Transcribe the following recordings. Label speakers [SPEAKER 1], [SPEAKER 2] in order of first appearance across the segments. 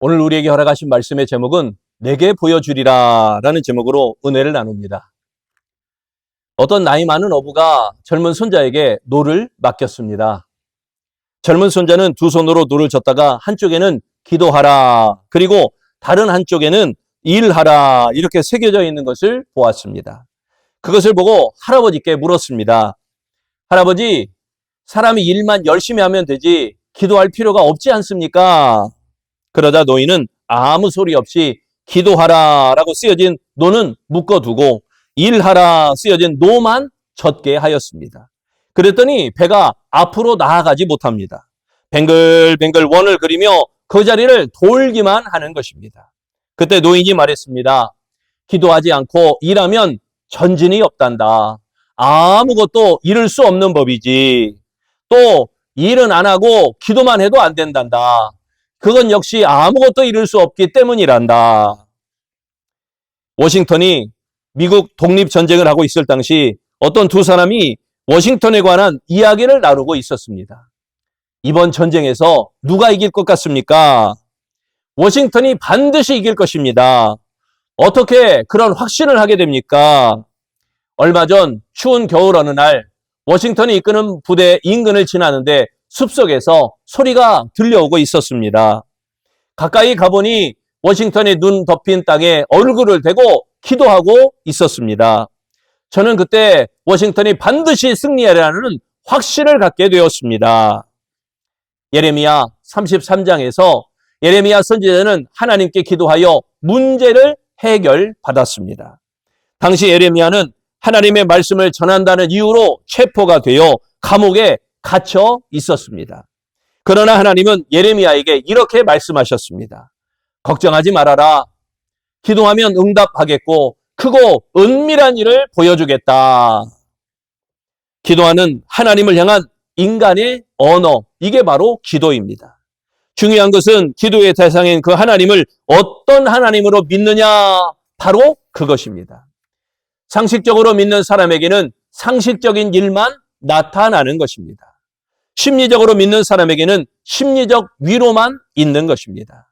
[SPEAKER 1] 오늘 우리에게 허락하신 말씀의 제목은 내게 보여주리라 라는 제목으로 은혜를 나눕니다. 어떤 나이 많은 어부가 젊은 손자에게 노를 맡겼습니다. 젊은 손자는 두 손으로 노를 젓다가 한쪽에는 기도하라, 그리고 다른 한쪽에는 일하라 이렇게 새겨져 있는 것을 보았습니다. 그것을 보고 할아버지께 물었습니다. 할아버지, 사람이 일만 열심히 하면 되지 기도할 필요가 없지 않습니까? 그러자 노인은 아무 소리 없이 기도하라 라고 쓰여진 노는 묶어두고 일하라 쓰여진 노만 젓게 하였습니다. 그랬더니 배가 앞으로 나아가지 못합니다. 뱅글뱅글 원을 그리며 그 자리를 돌기만 하는 것입니다. 그때 노인이 말했습니다. 기도하지 않고 일하면 전진이 없단다. 아무것도 이룰 수 없는 법이지. 또 일은 안 하고 기도만 해도 안 된단다. 그건 역시 아무것도 이룰 수 없기 때문이란다. 워싱턴이 미국 독립전쟁을 하고 있을 당시 어떤 두 사람이 워싱턴에 관한 이야기를 나누고 있었습니다. 이번 전쟁에서 누가 이길 것 같습니까? 워싱턴이 반드시 이길 것입니다. 어떻게 그런 확신을 하게 됩니까? 얼마 전 추운 겨울 어느 날 워싱턴이 이끄는 부대 인근을 지나는데 숲속에서 소리가 들려오고 있었습니다. 가까이 가보니 워싱턴의 눈 덮인 땅에 얼굴을 대고 기도하고 있었습니다. 저는 그때 워싱턴이 반드시 승리하리라는 확신을 갖게 되었습니다. 예레미야 33장에서 예레미야 선지자는 하나님께 기도하여 문제를 해결받았습니다. 당시 예레미야는 하나님의 말씀을 전한다는 이유로 체포가 되어 감옥에 갇혀 있었습니다. 그러나 하나님은 예레미야에게 이렇게 말씀하셨습니다. 걱정하지 말아라. 기도하면 응답하겠고 크고 은밀한 일을 보여주겠다. 기도하는 하나님을 향한 인간의 언어, 이게 바로 기도입니다. 중요한 것은 기도의 대상인 그 하나님을 어떤 하나님으로 믿느냐, 바로 그것입니다. 상식적으로 믿는 사람에게는 상식적인 일만 나타나는 것입니다. 심리적으로 믿는 사람에게는 심리적 위로만 있는 것입니다.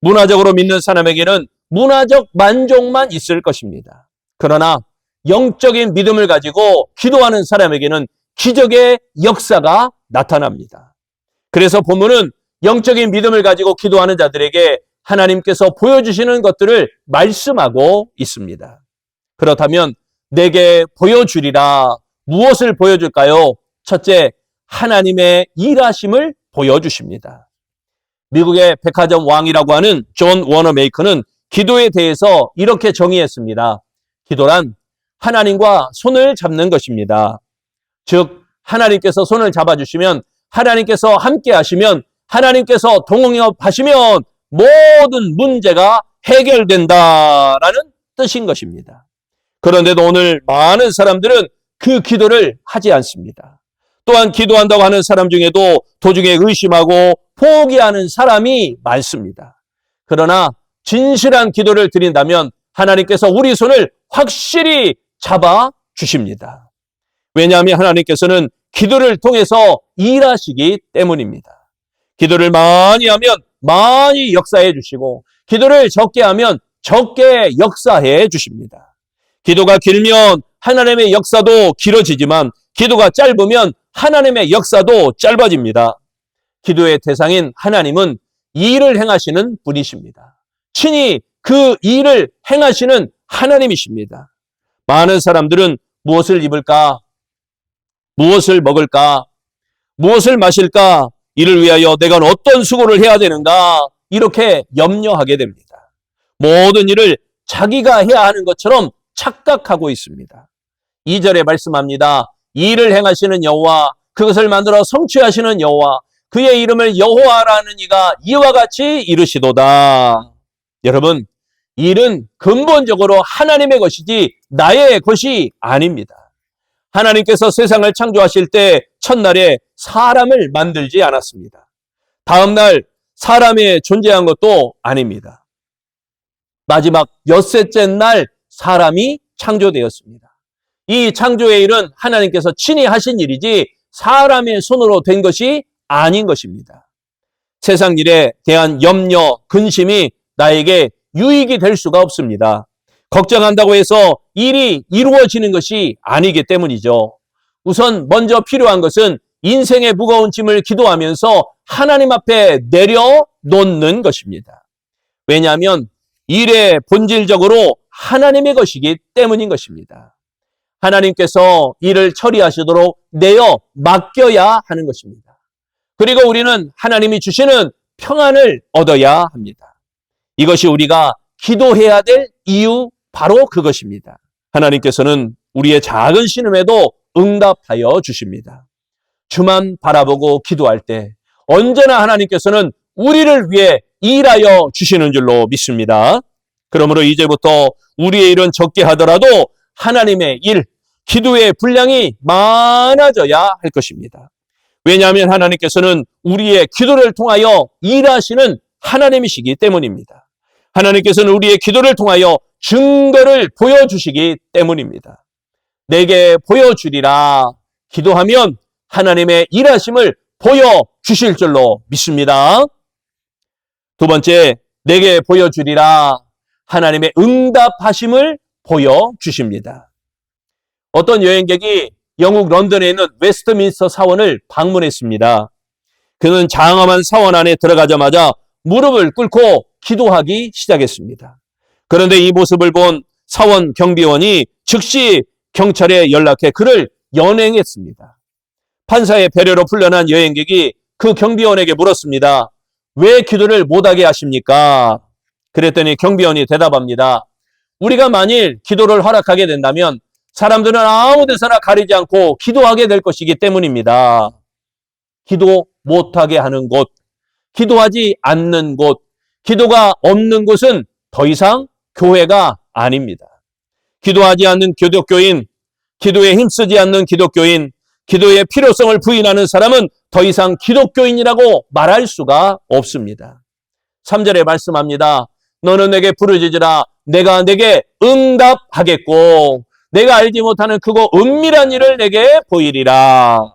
[SPEAKER 1] 문화적으로 믿는 사람에게는 문화적 만족만 있을 것입니다. 그러나 영적인 믿음을 가지고 기도하는 사람에게는 기적의 역사가 나타납니다. 그래서 본문은 영적인 믿음을 가지고 기도하는 자들에게 하나님께서 보여주시는 것들을 말씀하고 있습니다. 그렇다면 내게 보여주리라. 무엇을 보여줄까요? 첫째, 하나님의 일하심을 보여주십니다. 미국의 백화점 왕이라고 하는 존 워너메이커는 기도에 대해서 이렇게 정의했습니다. 기도란 하나님과 손을 잡는 것입니다. 즉 하나님께서 손을 잡아주시면, 하나님께서 함께 하시면, 하나님께서 동행하시면 모든 문제가 해결된다라는 뜻인 것입니다. 그런데도 오늘 많은 사람들은 그 기도를 하지 않습니다. 또한 기도한다고 하는 사람 중에도 도중에 의심하고 포기하는 사람이 많습니다. 그러나 진실한 기도를 드린다면 하나님께서 우리 손을 확실히 잡아 주십니다. 왜냐하면 하나님께서는 기도를 통해서 일하시기 때문입니다. 기도를 많이 하면 많이 역사해 주시고, 기도를 적게 하면 적게 역사해 주십니다. 기도가 길면 하나님의 역사도 길어지지만 기도가 짧으면 하나님의 역사도 짧아집니다. 기도의 대상인 하나님은 일을 행하시는 분이십니다. 친히 그 일을 행하시는 하나님이십니다. 많은 사람들은 무엇을 입을까? 무엇을 먹을까? 무엇을 마실까? 이를 위하여 내가 어떤 수고를 해야 되는가? 이렇게 염려하게 됩니다. 모든 일을 자기가 해야 하는 것처럼 착각하고 있습니다. 2절에 말씀합니다. 일을 행하시는 여호와, 그것을 만들어 성취하시는 여호와, 그의 이름을 여호와라는 이가 이와 같이 이르시도다. 여러분, 일은 근본적으로 하나님의 것이지 나의 것이 아닙니다. 하나님께서 세상을 창조하실 때 첫날에 사람을 만들지 않았습니다. 다음날 사람이 존재한 것도 아닙니다. 마지막 엿새째 날 사람이 창조되었습니다. 이 창조의 일은 하나님께서 친히 하신 일이지 사람의 손으로 된 것이 아닌 것입니다. 세상 일에 대한 염려, 근심이 나에게 유익이 될 수가 없습니다. 걱정한다고 해서 일이 이루어지는 것이 아니기 때문이죠. 우선 먼저 필요한 것은 인생의 무거운 짐을 기도하면서 하나님 앞에 내려놓는 것입니다. 왜냐하면 일의 본질적으로 하나님의 것이기 때문인 것입니다. 하나님께서 일을 처리하시도록 내어 맡겨야 하는 것입니다. 그리고 우리는 하나님이 주시는 평안을 얻어야 합니다. 이것이 우리가 기도해야 될 이유 바로 그것입니다. 하나님께서는 우리의 작은 신음에도 응답하여 주십니다. 주만 바라보고 기도할 때 언제나 하나님께서는 우리를 위해 일하여 주시는 줄로 믿습니다. 그러므로 이제부터 우리의 일은 적게 하더라도 하나님의 일, 기도의 분량이 많아져야 할 것입니다. 왜냐하면 하나님께서는 우리의 기도를 통하여 일하시는 하나님이시기 때문입니다. 하나님께서는 우리의 기도를 통하여 증거를 보여주시기 때문입니다. 내게 보여주리라 기도하면 하나님의 일하심을 보여주실 줄로 믿습니다. 두 번째, 내게 보여주리라 하나님의 응답하심을 보여주십니다. 어떤 여행객이 영국 런던에 있는 웨스트민스터 사원을 방문했습니다. 그는 장엄한 사원 안에 들어가자마자 무릎을 꿇고 기도하기 시작했습니다. 그런데 이 모습을 본 사원 경비원이 즉시 경찰에 연락해 그를 연행했습니다. 판사의 배려로 풀려난 여행객이 그 경비원에게 물었습니다. 왜 기도를 못하게 하십니까? 그랬더니 경비원이 대답합니다. 우리가 만일 기도를 허락하게 된다면 사람들은 아무 데서나 가리지 않고 기도하게 될 것이기 때문입니다. 기도 못하게 하는 곳, 기도하지 않는 곳, 기도가 없는 곳은 더 이상 교회가 아닙니다. 기도하지 않는 기독교인, 기도에 힘쓰지 않는 기독교인, 기도의 필요성을 부인하는 사람은 더 이상 기독교인이라고 말할 수가 없습니다. 3절에 말씀합니다. 너는 내게 부르짖으라 내가 내게 응답하겠고 내가 알지 못하는 크고 은밀한 일을 내게 보이리라.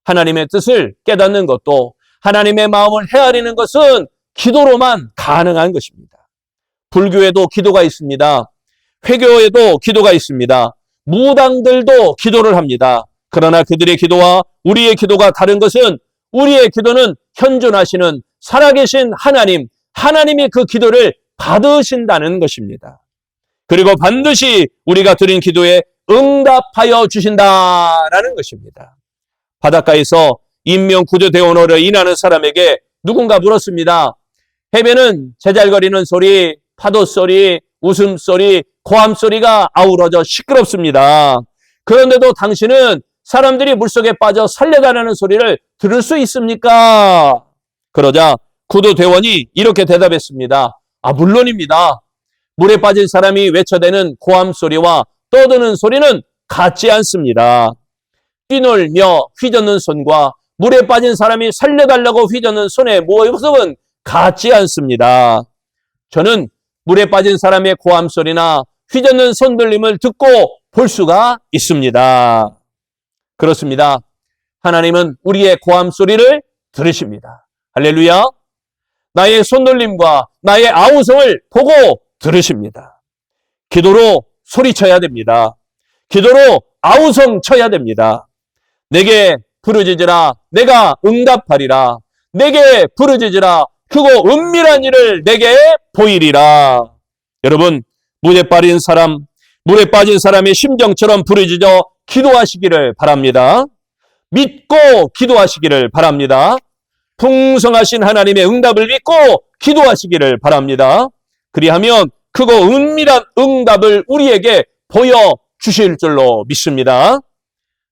[SPEAKER 1] 하나님의 뜻을 깨닫는 것도 하나님의 마음을 헤아리는 것은 기도로만 가능한 것입니다. 불교에도 기도가 있습니다. 회교에도 기도가 있습니다. 무당들도 기도를 합니다. 그러나 그들의 기도와 우리의 기도가 다른 것은 우리의 기도는 현존하시는 살아계신 하나님, 하나님이 그 기도를 받으신다는 것입니다. 그리고 반드시 우리가 드린 기도에 응답하여 주신다라는 것입니다. 바닷가에서 인명구조대원호를 인하는 사람에게 누군가 물었습니다. 해변은 제잘거리는 소리, 파도 소리, 웃음소리, 고함소리가 아우러져 시끄럽습니다. 그런데도 당신은 사람들이 물속에 빠져 살려달라는 소리를 들을 수 있습니까? 그러자 구조대원이 이렇게 대답했습니다. 물론입니다. 물에 빠진 사람이 외쳐대는 고함소리와 떠드는 소리는 같지 않습니다. 뛰놀며 휘젓는 손과 물에 빠진 사람이 살려달라고 휘젓는 손의 모습은 같지 않습니다. 저는 물에 빠진 사람의 고함소리나 휘젓는 손들림을 듣고 볼 수가 있습니다. 그렇습니다. 하나님은 우리의 고함소리를 들으십니다. 할렐루야. 나의 손놀림과 나의 아우성을 보고 들으십니다. 기도로 소리쳐야 됩니다. 기도로 아우성 쳐야 됩니다. 내게 부르짖으라 내가 응답하리라. 내게 부르짖으라 크고 은밀한 일을 내게 보이리라. 여러분, 물에 빠진 사람의 심정처럼 부르짖어 기도하시기를 바랍니다. 믿고 기도하시기를 바랍니다. 풍성하신 하나님의 응답을 믿고 기도하시기를 바랍니다. 그리하면 크고 은밀한 응답을 우리에게 보여주실 줄로 믿습니다.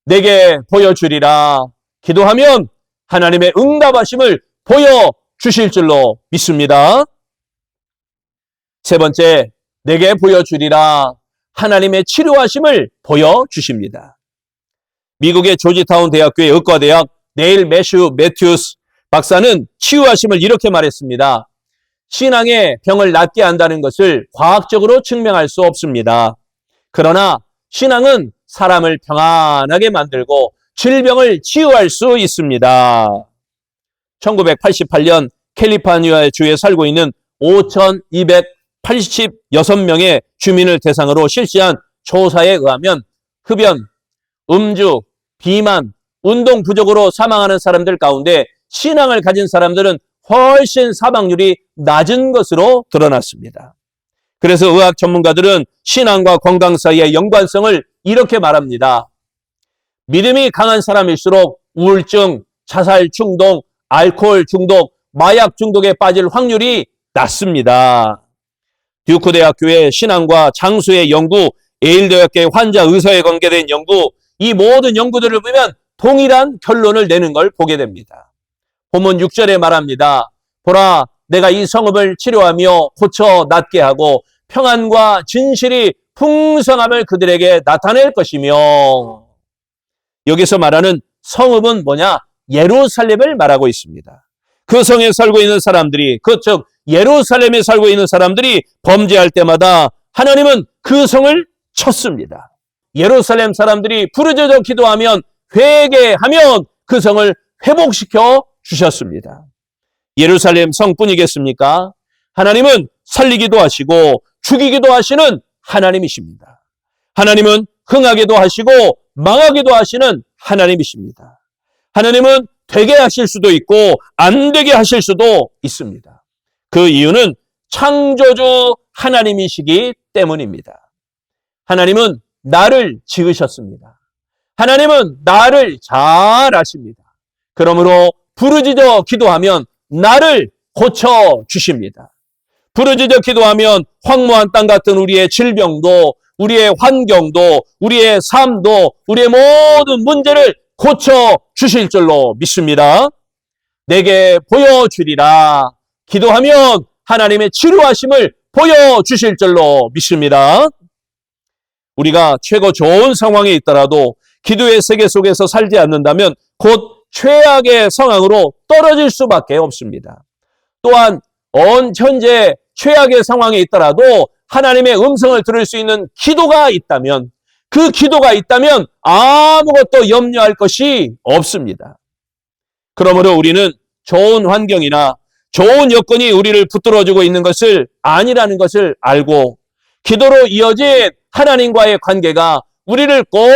[SPEAKER 1] 내게 보여주리라. 기도하면 하나님의 응답하심을 보여주실 줄로 믿습니다. 세 번째, 내게 보여주리라. 하나님의 치료하심을 보여주십니다. 미국의 조지타운 대학교의 의과대학 네일 매튜스 박사는 치유하심을 이렇게 말했습니다. 신앙의 병을 낫게 한다는 것을 과학적으로 증명할 수 없습니다. 그러나 신앙은 사람을 평안하게 만들고 질병을 치유할 수 있습니다. 1988년 캘리포니아 주에 살고 있는 5,286명의 주민을 대상으로 실시한 조사에 의하면 흡연, 음주, 비만, 운동 부족으로 사망하는 사람들 가운데 신앙을 가진 사람들은 훨씬 사망률이 낮은 것으로 드러났습니다. 그래서 의학 전문가들은 신앙과 건강 사이의 연관성을 이렇게 말합니다. 믿음이 강한 사람일수록 우울증, 자살 충동, 알코올 중독, 마약 중독에 빠질 확률이 낮습니다. 듀크 대학교의 신앙과 장수의 연구, 예일 대학교의 환자 의사에 관계된 연구, 이 모든 연구들을 보면 동일한 결론을 내는 걸 보게 됩니다. 본문 6절에 말합니다. 보라, 내가 이 성읍을 치료하며 고쳐 낫게 하고 평안과 진실이 풍성함을 그들에게 나타낼 것이며, 여기서 말하는 성읍은 뭐냐? 예루살렘을 말하고 있습니다. 그 성에 살고 있는 사람들이, 즉 예루살렘에 살고 있는 사람들이 범죄할 때마다 하나님은 그 성을 쳤습니다. 예루살렘 사람들이 부르짖어 기도하면, 회개하면 그 성을 회복시켜 주셨습니다. 예루살렘 성뿐이겠습니까? 하나님은 살리기도 하시고 죽이기도 하시는 하나님이십니다. 하나님은 흥하게도 하시고 망하게도 하시는 하나님이십니다. 하나님은 되게 하실 수도 있고 안 되게 하실 수도 있습니다. 그 이유는 창조주 하나님이시기 때문입니다. 하나님은 나를 지으셨습니다. 하나님은 나를 잘 아십니다. 그러므로 부르짖어 기도하면 나를 고쳐주십니다. 부르짖어 기도하면 황무한 땅 같은 우리의 질병도, 우리의 환경도, 우리의 삶도, 우리의 모든 문제를 고쳐주실 줄로 믿습니다. 내게 보여주리라. 기도하면 하나님의 치료하심을 보여주실 줄로 믿습니다. 우리가 최고 좋은 상황에 있더라도 기도의 세계 속에서 살지 않는다면 곧 최악의 상황으로 떨어질 수밖에 없습니다. 또한 현재 최악의 상황에 있더라도 하나님의 음성을 들을 수 있는 기도가 있다면, 그 기도가 있다면 아무것도 염려할 것이 없습니다. 그러므로 우리는 좋은 환경이나 좋은 여건이 우리를 붙들어주고 있는 것을 아니라는 것을 알고, 기도로 이어진 하나님과의 관계가 우리를 꼭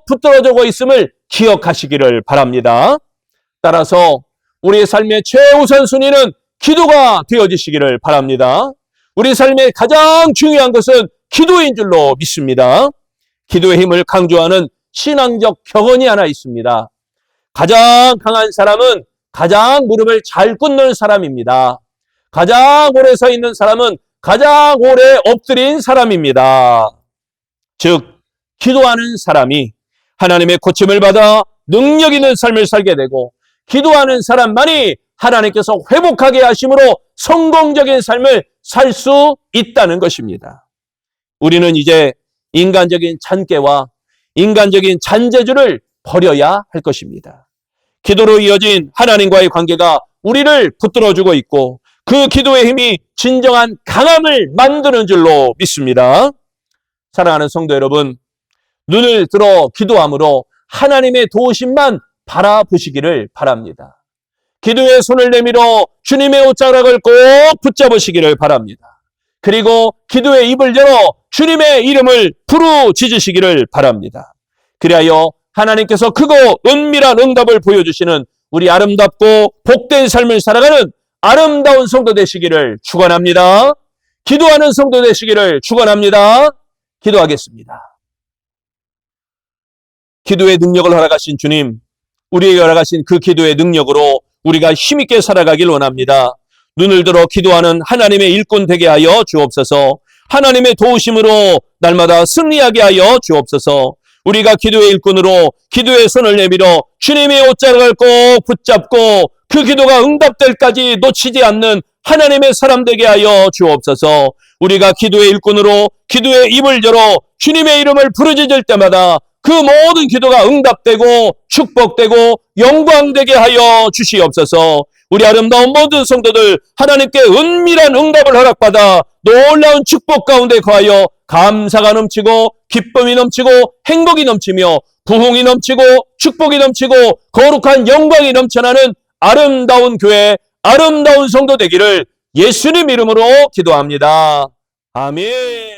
[SPEAKER 1] 붙들어주고 있음을 기억하시기를 바랍니다. 따라서 우리의 삶의 최우선 순위는 기도가 되어지시기를 바랍니다. 우리 삶의 가장 중요한 것은 기도인 줄로 믿습니다. 기도의 힘을 강조하는 신앙적 격언이 하나 있습니다. 가장 강한 사람은 가장 무릎을 잘 꿇는 사람입니다. 가장 오래 서 있는 사람은 가장 오래 엎드린 사람입니다. 즉, 기도하는 사람이 하나님의 고침을 받아 능력 있는 삶을 살게 되고, 기도하는 사람만이 하나님께서 회복하게 하심으로 성공적인 삶을 살 수 있다는 것입니다. 우리는 이제 인간적인 잔꾀와 인간적인 잔재주를 버려야 할 것입니다. 기도로 이어진 하나님과의 관계가 우리를 붙들어주고 있고, 그 기도의 힘이 진정한 강함을 만드는 줄로 믿습니다. 사랑하는 성도 여러분, 눈을 들어 기도함으로 하나님의 도우심만 바라보시기를 바랍니다. 기도의 손을 내밀어 주님의 옷자락을 꼭 붙잡으시기를 바랍니다. 그리고 기도의 입을 열어 주님의 이름을 부르짖으시기를 바랍니다. 그리하여 하나님께서 크고 은밀한 응답을 보여주시는 우리 아름답고 복된 삶을 살아가는 아름다운 성도 되시기를 축원합니다. 기도하는 성도 되시기를 축원합니다. 기도하겠습니다. 기도의 능력을 허락하신 주님, 우리에게 허락하신 그 기도의 능력으로 우리가 힘있게 살아가길 원합니다. 눈을 들어 기도하는 하나님의 일꾼 되게 하여 주옵소서. 하나님의 도우심으로 날마다 승리하게 하여 주옵소서. 우리가 기도의 일꾼으로 기도의 손을 내밀어 주님의 옷자락을 꼭 붙잡고 그 기도가 응답될 까지 놓치지 않는 하나님의 사람 되게 하여 주옵소서. 우리가 기도의 일꾼으로 기도의 입을 열어 주님의 이름을 부르짖을 때마다 그 모든 기도가 응답되고 축복되고 영광되게 하여 주시옵소서. 우리 아름다운 모든 성도들 하나님께 은밀한 응답을 허락받아 놀라운 축복 가운데 거하여 감사가 넘치고 기쁨이 넘치고 행복이 넘치며 부흥이 넘치고 축복이 넘치고 거룩한 영광이 넘쳐나는 아름다운 교회, 아름다운 성도 되기를 예수님 이름으로 기도합니다. 아멘.